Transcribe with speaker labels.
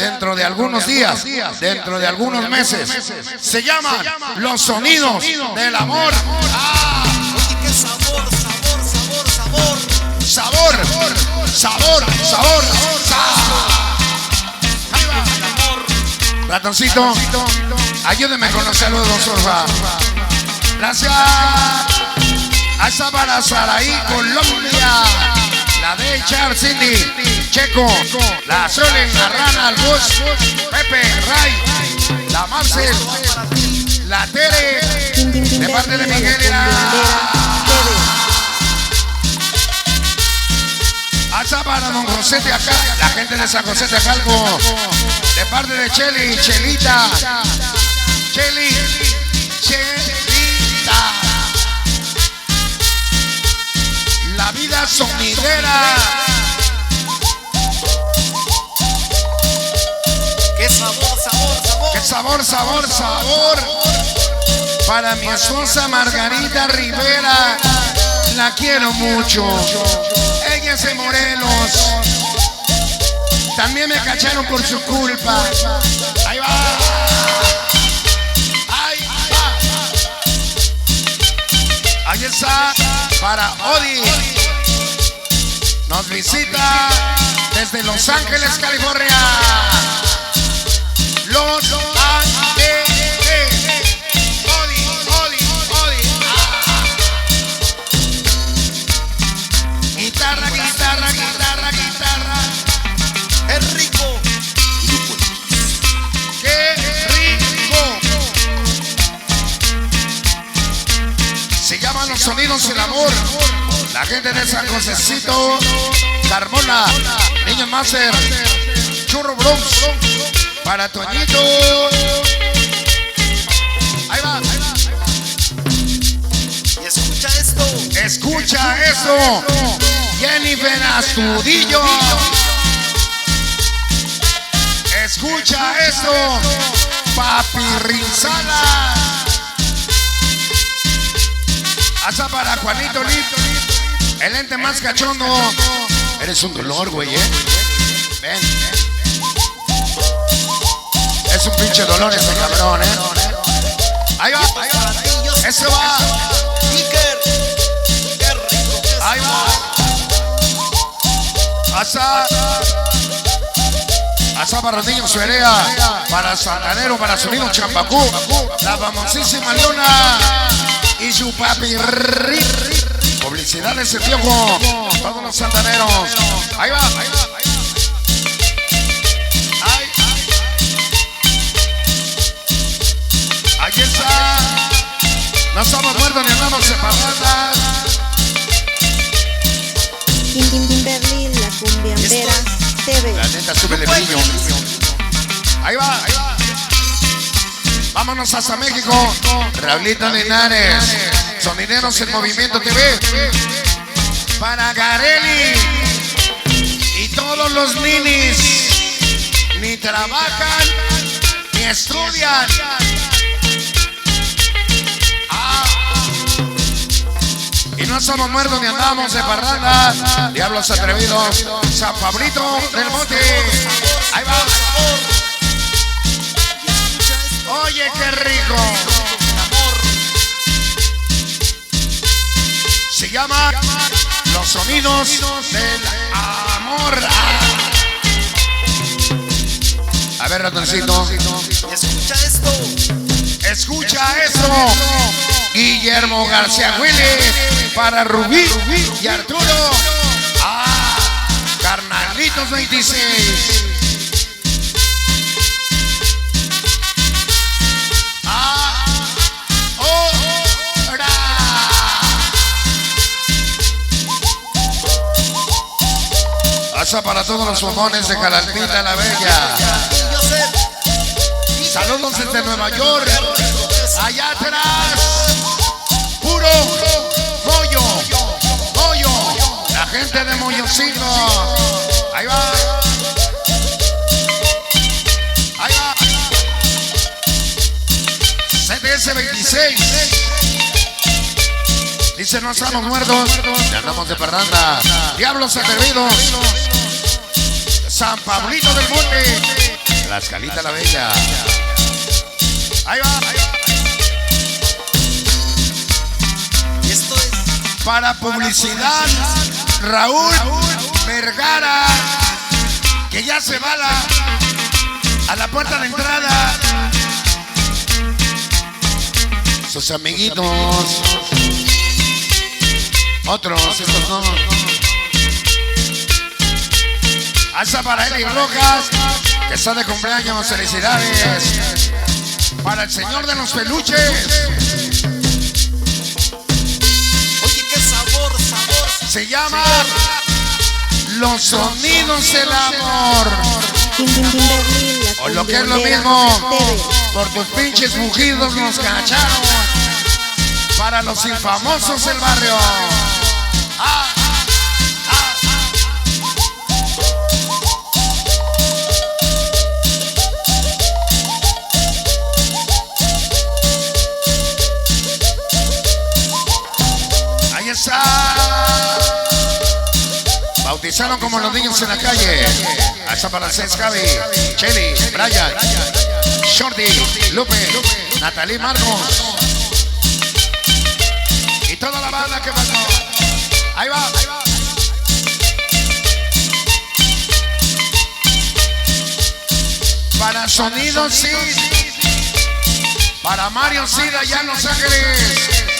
Speaker 1: dentro de algunos días, dentro de algunos meses. Se llaman Los Sonidos del Amor.
Speaker 2: Oye, qué sabor, sabor, sabor, sabor.
Speaker 1: Sabor, sabor, sabor. Ahí va. Ratoncito, ayúdeme con los saludos, porfa. Gracias. Asa para Saraí, Colombia. La de Charles, Cindy, Checo, la Solen, la Rana, el Bus, Pepe, Ray, la Marcel, la Tere, de parte de Miguel y Asa para Don José de acá, la gente de San José de Jalco, de parte de Cheli, Chelita, Cheli, Chelita. La vida sonidera.
Speaker 2: Qué sabor, sabor, sabor.
Speaker 1: Qué sabor, sabor, sabor. Para mi esposa Margarita Rivera, la quiero mucho. Ella es de Morelos. También me cacharon por su culpa. Ahí va. Ahí va. Ahí está. Para Odi. Nos visita desde Los Ángeles, California. Los Ángeles. Odi, Odi, Odi. Guitarra, guitarra, guitarra, guitarra.
Speaker 2: Es rico.
Speaker 1: ¡Qué rico! Se llaman Los Sonidos del Amor. La gente de San Josecito, Carmona, Niño Master, Churro Bronx, para Toñito. Ahí va, ahí va, ahí va.
Speaker 2: Y escucha esto.
Speaker 1: Escucha eso. Jennifer Astudillo. Escucha eso. Papi Rinzala. Hasta para Juanito Lito. El ente más cachondo. Eres un dolor, güey, Ven. Es un pinche dolor este cabrón, Ahí va, ahí va. Eso va.
Speaker 2: Iker. Qué rico.
Speaker 1: Ahí va. Asa para los niños Suerea. Para Santanero, para Sonido Champacú. La famosísima Leona. Y su papi Rick. Publicidad de ese piojo. Todos los santaneros. Ahí va, ahí va, ahí va. Ahí está. No estamos muertos ni andamos separadas.
Speaker 3: Kimberly, la cumbiambera TV.
Speaker 1: La neta, súbele brillo. Ahí va, ahí va. Vámonos hasta México. Raulito Linares. Sonideros en Movimiento TV. Para Gareli. Y todos los ninis. Ni trabajan, ni estudian. Y no somos muertos ni andamos de parranda. Diablos atrevidos. San Pablito del Monte. Ahí va. Oye, qué rico. Se llama Los Sonidos del Amor. A ver, ratoncito.
Speaker 2: Escucha esto.
Speaker 1: Escucha eso. Guillermo García Willy. Para Rubí y Arturo. Carnalitos 26. Asa para todos los bombones de Calalpita la Bella. Saludos desde Nueva York. Allá atrás. Puro Moyo. Moyo. La gente de Moyocito. Ahí va. Ahí va. CTS 26. Dice, no estamos muertos, ya andamos de parranda. Diablos atrevidos. San Pablito del Monte. Tlaxcalita la Bella. Ahí va.
Speaker 2: Y esto es
Speaker 1: Para publicidad, Raúl Vergara, que ya se va a la puerta de entrada. Sus amiguitos. Otros, estos no. Hasta para Eli Rojas, que está de cumpleaños. Felicidades. Para el señor de los peluches.
Speaker 2: Oye, qué sabor, sabor.
Speaker 1: Se llama Los Sonidos del Amor.
Speaker 3: Berlín, la
Speaker 1: O lo que es lo
Speaker 3: cumbiambera
Speaker 1: mismo,
Speaker 3: TV.
Speaker 1: por tus pinches mugidos nos cacharon. Para los infamosos del barrio. Ah, ah, ah. Ahí está. Bautizaron como los niños en la calle. Hasta para Cés, Gaby, Chelly, Brian, Shorty, Lupe, Natalie Marcos y toda la banda que pasó. Ahí va, ahí va. Para Sonido Sid, para Mario Sid allá en Los Ángeles.